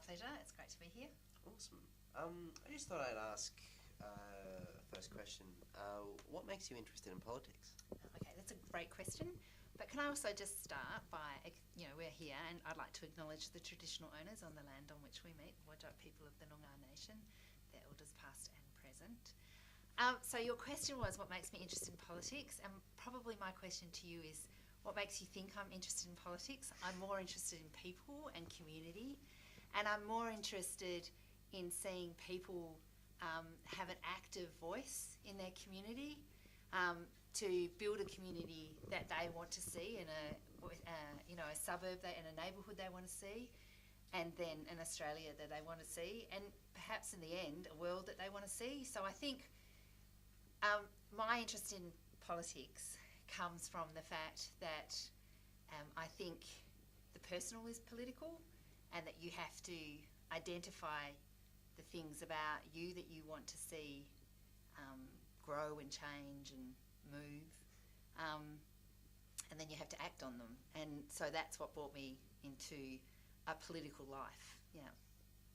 pleasure. It's great to be here. Awesome. I just thought I'd ask first question. What makes you interested in politics? Okay, that's a great question. But can I also just start by, we're here and I'd like to acknowledge the traditional owners on the land on which we meet, the Whadjuk people of the Noongar Nation, their elders past and present. So your question was what makes me interested in politics, and probably my question to you is what makes you think I'm interested in politics? I'm more interested in people and community, and I'm more interested in seeing people have an active voice in their community, to build a community that they want to see in a suburb and a neighbourhood they want to see, and then an Australia that they want to see, and perhaps in the end a world that they want to see. So I think my interest in politics comes from the fact that I think the personal is political, and that you have to identify the things about you that you want to see grow and change and move, and then you have to act on them. And so that's what brought me into a political life. Yeah.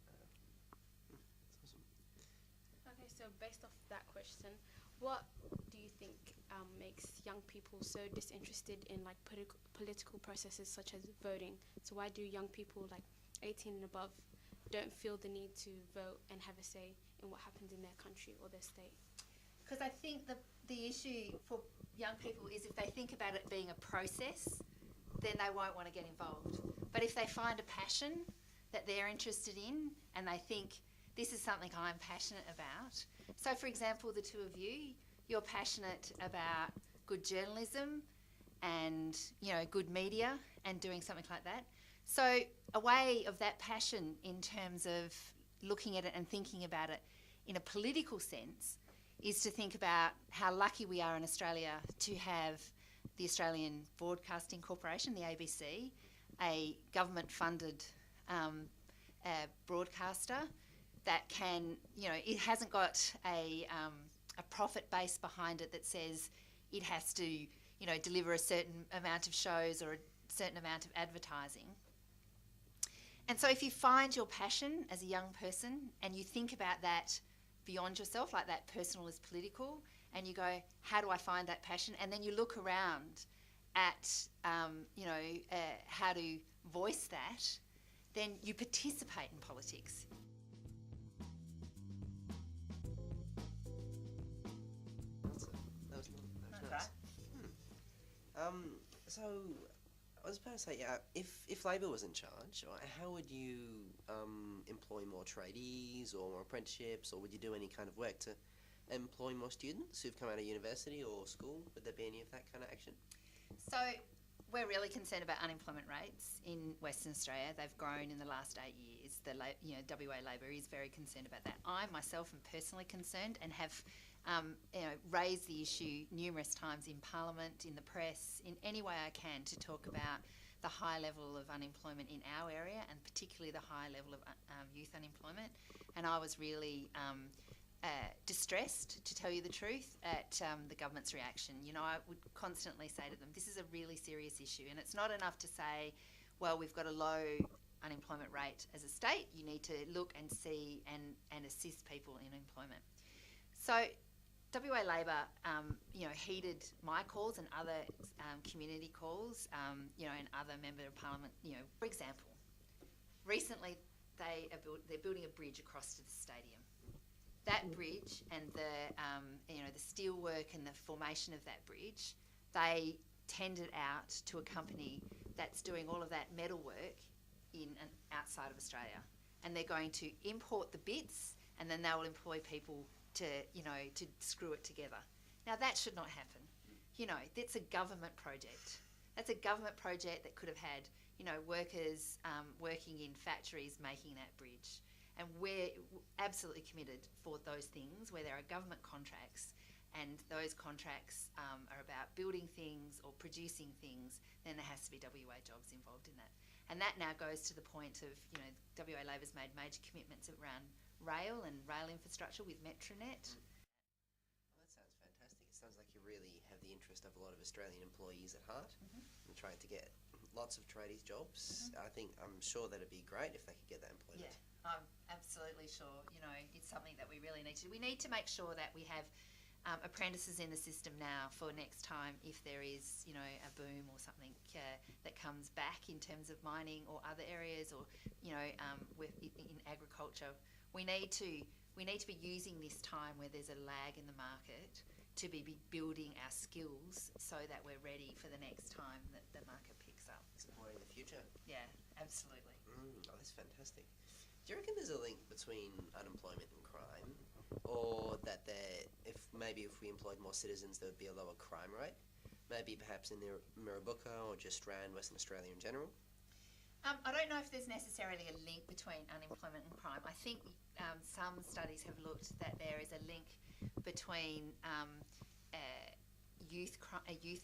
That's awesome. Okay, so based off that question, what do you think makes young people so disinterested in like political processes such as voting? So why do young people like 18 and above don't feel the need to vote and have a say in what happens in their country or their state? Because I think the issue for young people is if they think about it being a process, then they won't want to get involved. But if they find a passion that they're interested in and they think, this is something I'm passionate about. So for example, the two of you, you're passionate about good journalism and, good media and doing something like that. So a way of that passion in terms of looking at it and thinking about it in a political sense is to think about how lucky we are in Australia to have the Australian Broadcasting Corporation, the ABC, a government-funded broadcaster that can, it hasn't got a profit base behind it that says it has to, deliver a certain amount of shows or a certain amount of advertising. And so if you find your passion as a young person and you think about that beyond yourself, like that personal is political, and you go, how do I find that passion? And then you look around at, how to voice that, then you participate in politics. That was nice. So I was about to say, if Labor was in charge, how would you employ more tradies or more apprenticeships, or would you do any kind of work to employ more students who've come out of university or school? Would there be any of that kind of action? So we're really concerned about unemployment rates in Western Australia. They've grown in the last 8 years. WA Labor is very concerned about that. I myself am personally concerned and have raised the issue numerous times in Parliament, in the press, in any way I can to talk about the high level of unemployment in our area, and particularly the high level of youth unemployment. And I was really distressed, to tell you the truth, at the government's reaction. I would constantly say to them, this is a really serious issue, and it's not enough to say, well, we've got a low unemployment rate as a state. You need to look and see and assist people in employment. So WA Labor, heeded my calls and other community calls, and other Member of Parliament. For example, recently they're building a bridge across to the stadium. That bridge and the steel work and the formation of that bridge, they tendered out to a company that's doing all of that metal work in and outside of Australia, and they're going to import the bits, and then they will employ people to screw it together. Now that should not happen. That's a government project. That's a government project that could have had, workers working in factories making that bridge. And we're absolutely committed for those things where there are government contracts, and those contracts are about building things or producing things, then there has to be WA jobs involved in that. And that now goes to the point of, WA Labor's made major commitments around rail and rail infrastructure with Metronet. Well, that sounds fantastic. It sounds like you really have the interest of a lot of Australian employees at heart, and trying to get lots of tradies jobs. I'm sure that'd be great if they could get that employment. Yeah, I'm absolutely sure. You know, it's something that we really need to do. We need to make sure that we have apprentices in the system now for next time if there is, you know, a boom or something that comes back in terms of mining or other areas, or, you know, in agriculture. We need to be using this time where there's a lag in the market to be building our skills so that we're ready for the next time that the market picks up. Supporting the future. Yeah, absolutely. Oh, that's fantastic. Do you reckon there's a link between unemployment and crime, or that if we employed more citizens, there would be a lower crime rate? Maybe perhaps in the Mirrabooka or just around Western Australia in general? I don't know if there's necessarily a link between unemployment and crime. I think some studies have looked that there is a link between youth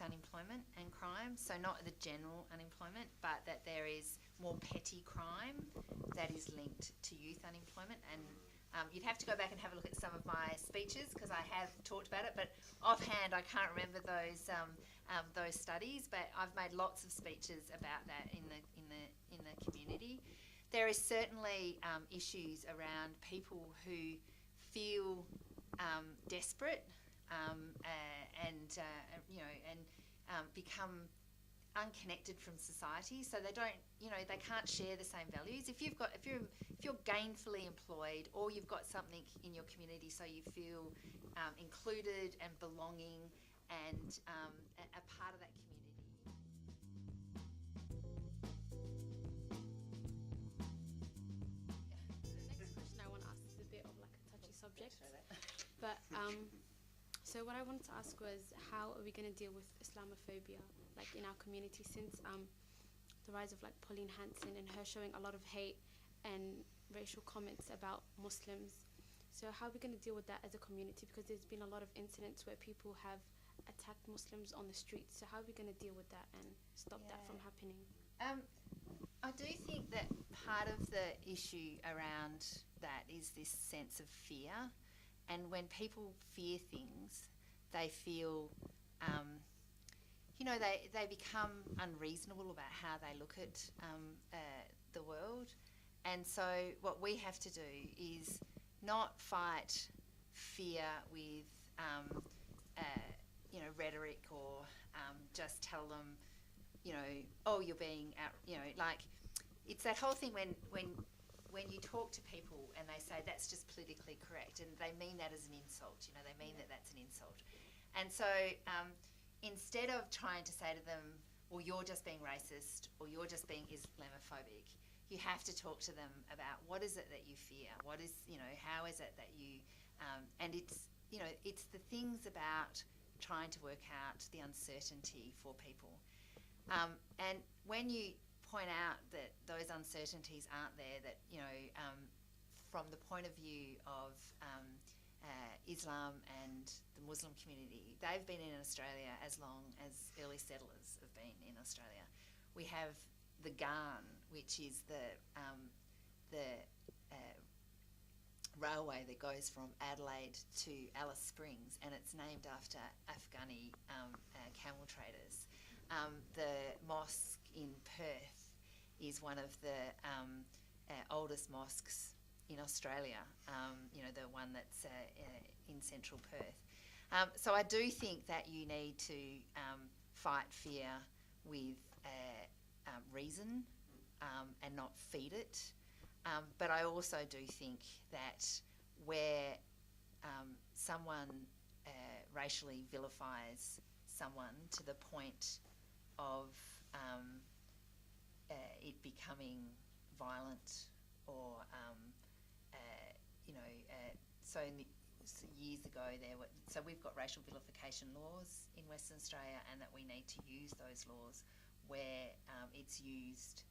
unemployment and crime. So not the general unemployment, but that there is more petty crime that is linked to youth unemployment. And you'd have to go back and have a look at some of my speeches because I have talked about it, but offhand I can't remember those studies. But I've made lots of speeches about that in the community. There is certainly issues around people who feel desperate and become unconnected from society, so they don't, they can't share the same values. If you're gainfully employed, or you've got something in your community, so you feel included and belonging and a part of that community. The next question I want to ask is a bit of like a touchy subject, but so what I wanted to ask was, how are we going to deal with Islamophobia, like in our community, since the rise of like Pauline Hanson and her showing a lot of hate and racial comments about Muslims? So how are we going to deal with that as a community? Because there's been a lot of incidents where people have attacked Muslims on the streets. So how are we going to deal with that and stop that from happening? I do think that part of the issue around that is this sense of fear. And when people fear things, they feel, they become unreasonable about how they look at the world. And so what we have to do is not fight fear with, rhetoric, or just tell them, oh, you're being out, it's that whole thing when you talk to people and they say that's just politically correct, and they mean that as an insult, they mean that that's an insult. And so instead of trying to say to them, well, you're just being racist or you're just being Islamophobic, you have to talk to them about what is it that you fear, what is, how is it that you, and it's, it's the things about trying to work out the uncertainty for people. And when you point out that those uncertainties aren't there, that, from the point of view of Islam and the Muslim community, they've been in Australia as long as early settlers have been in Australia. We have the Ghan, which is the railway that goes from Adelaide to Alice Springs, and it's named after Afghani camel traders. The mosque in Perth is one of the oldest mosques in Australia, the one that's in central Perth. So I do think that you need to fight fear with reason and not feed it. But I also do think that where someone racially vilifies someone to the point of it becoming violent, or years ago so we've got racial vilification laws in Western Australia, and that we need to use those laws where it's used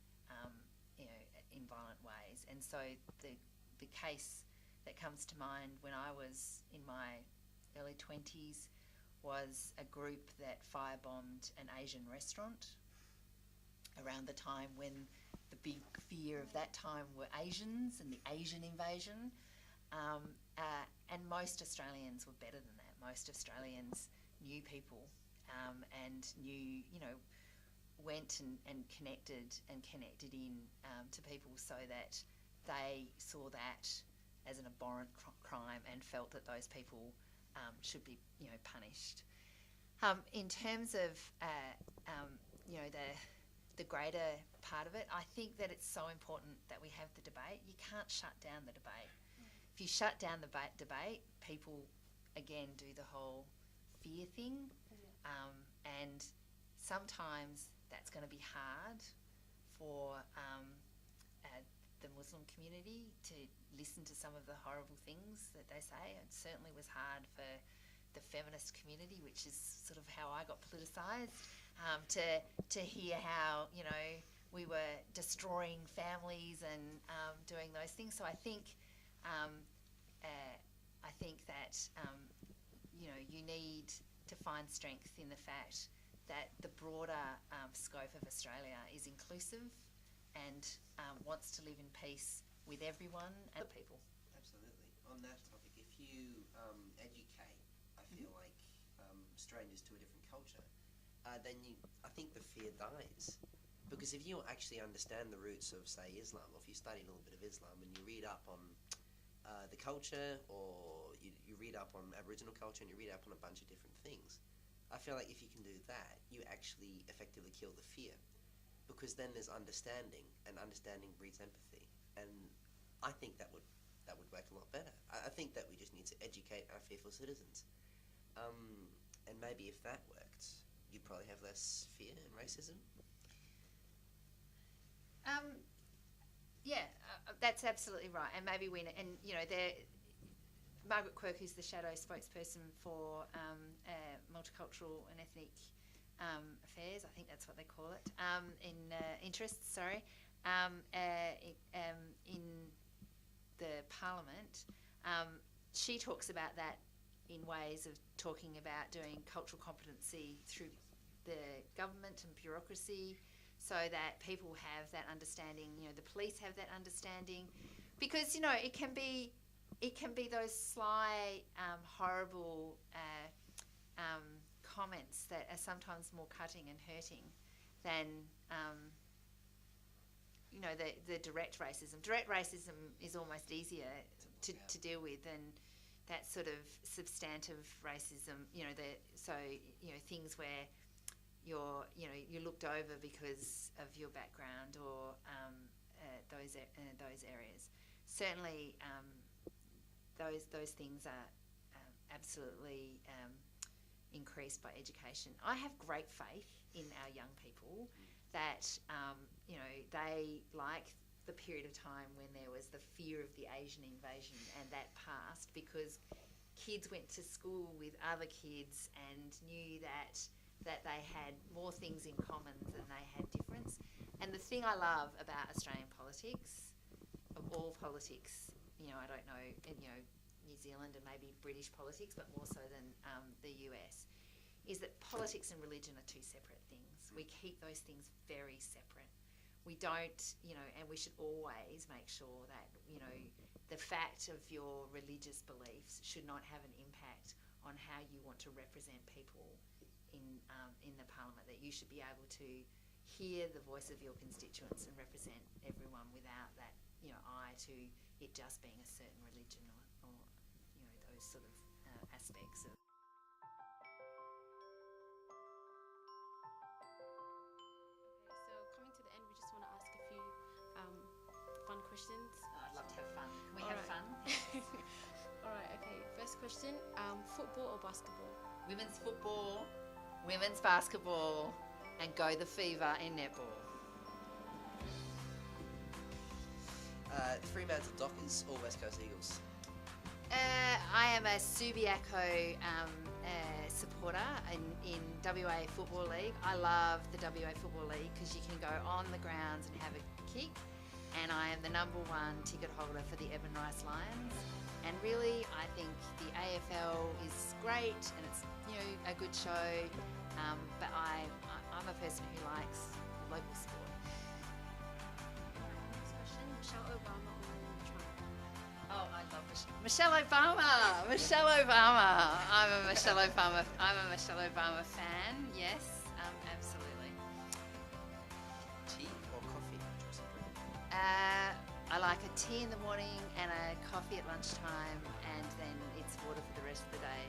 in violent ways. And so the case that comes to mind when I was in my early 20s was a group that firebombed an Asian restaurant around the time when the big fear of that time were Asians and the Asian invasion. And most Australians were better than that. Most Australians knew people and knew, went and connected in to people so that they saw that as an abhorrent crime and felt that those people should be, punished. In terms of, the greater part of it, I think that it's so important that we have the debate. You can't shut down the debate. If you shut down the debate, people, again, do the whole fear thing. And sometimes that's going to be hard for the Muslim community to listen to some of the horrible things that they say. It certainly was hard for the feminist community, which is sort of how I got politicised, to hear how, we were destroying families and doing those things. So I think that, you need to find strength in the fact that the broader scope of Australia is inclusive and wants to live in peace with everyone and people. Absolutely. On that topic, if you educate, I feel like strangers to a different culture, then I think the fear dies. Because if you actually understand the roots of, say, Islam, or if you study a little bit of Islam and you read up on the culture, or you read up on Aboriginal culture and you read up on a bunch of different things, I feel like if you can do that, you actually effectively kill the fear. Because then there's understanding, and understanding breeds empathy. And I think that would work a lot better. I think that we just need to educate our fearful citizens. And maybe if that worked, you'd probably have less fear and racism. That's absolutely right. And maybe Margaret Quirk, who's the shadow spokesperson for multicultural and ethnic affairs, I think that's what they call it, interests, in the Parliament, she talks about that in ways of talking about doing cultural competency through the government and bureaucracy, so that people have that understanding, the police have that understanding, because it can be those sly, horrible comments that are sometimes more cutting and hurting than the direct racism. Direct racism is almost easier to deal with than that sort of substantive racism. Things where you're looked over because of your background or those areas. Certainly, those things are absolutely increased by education. I have great faith in our young people that they like the period of time when there was the fear of the Asian invasion, and that passed because kids went to school with other kids and knew that they had more things in common than they had difference. And the thing I love about Australian politics, of all politics, I don't know, New Zealand and maybe British politics, but more so than the US, is that politics and religion are two separate things. We keep those things very separate. We don't, and we should always make sure that, the fact of your religious beliefs should not have an impact on how you want to represent people in the Parliament, that you should be able to hear the voice of your constituents and represent everyone without that, eye to it just being a certain religion or those sort of aspects of. Okay, so coming to the end, we just want to ask a few fun questions. Oh, I'd love to have fun. Can we All have right. fun? All right, okay. First question, football or basketball? Women's football, women's basketball, and go the Fever in netball. Fremantle Dockers or Westcoast Eagles? I am a Subiaco supporter in WA Football League. I love the WA Football League because you can go on the grounds and have a kick, and I am the #1 ticket holder for the Evan Rice Lions. And really, I think the AFL is great and it's a good show, but I'm a person who likes local sport. Next question, Michelle Obama or Trump? Oh, I love Michelle Obama. Michelle Obama. I'm a Michelle Obama fan. Yes, absolutely. I like a tea in the morning and a coffee at lunchtime, and then it's water for the rest of the day.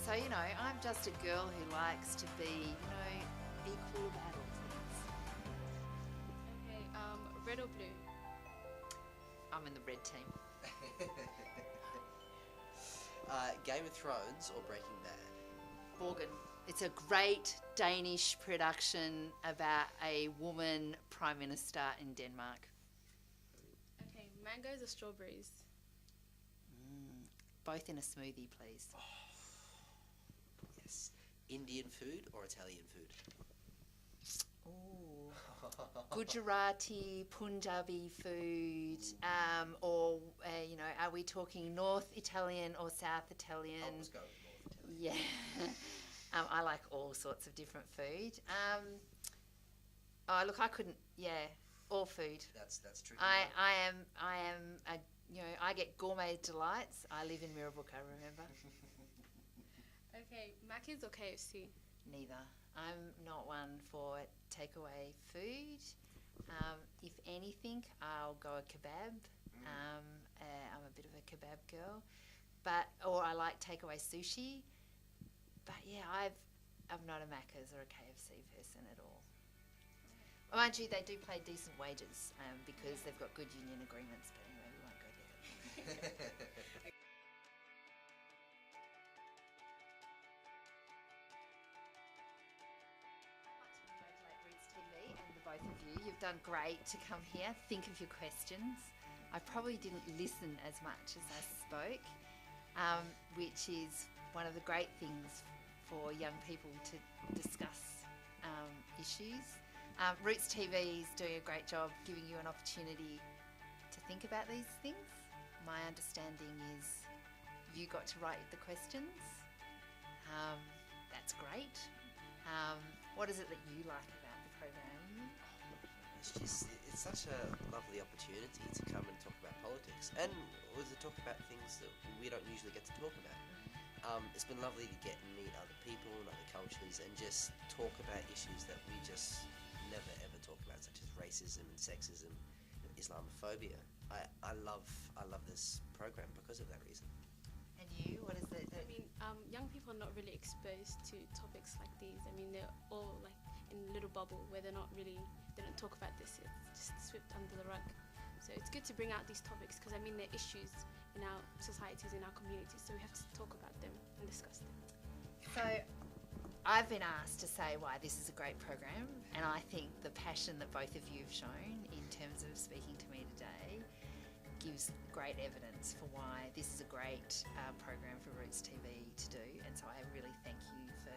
So, I'm just a girl who likes to be, equal about all things. Okay, red or blue? I'm in the red team. Game of Thrones or Breaking Bad? Borgen. It's a great Danish production about a woman prime minister in Denmark. Okay, mangoes or strawberries? Both in a smoothie, please. Yes. Indian food or Italian food? Ooh. Gujarati, Punjabi food, or, are we talking North Italian or South Italian? Oh, let's go with North Italian. Yeah. I like all sorts of different food. I couldn't, all food. That's tricky. I get gourmet delights. I live in Mirrabooka, remember? Okay, Macca's or KFC? Neither. I'm not one for takeaway food. If anything, I'll go a kebab. I'm a bit of a kebab girl, or I like takeaway sushi. But yeah, I'm not a Macca's or a KFC person at all. Mind you, they do pay decent wages because they've got good union agreements. But anyway, we won't go there. Both of you. You've done great to come here. Think of your questions. I probably didn't listen as much as I spoke, which is one of the great things for young people to discuss issues. Roots TV is doing a great job giving you an opportunity to think about these things. My understanding is you got to write the questions. That's great. What is it that you like about the program? It's such a lovely opportunity to come and talk about politics and to talk about things that we don't usually get to talk about. It's been lovely to get and meet other people and other cultures and just talk about issues that we just never ever talk about, such as racism and sexism and Islamophobia. I love this program because of that reason. And you, what is it? I mean, young people are not really exposed to topics like these. I mean, they're all like in a little bubble where they don't talk about this. It's just swept under the rug. So it's good to bring out these topics because, they're issues in our societies, in our communities. So we have to talk about them and discuss them. So I've been asked to say why this is a great program, and I think the passion that both of you have shown in terms of speaking to me today gives great evidence for why this is a great program for Roots TV to do. And so I really thank you for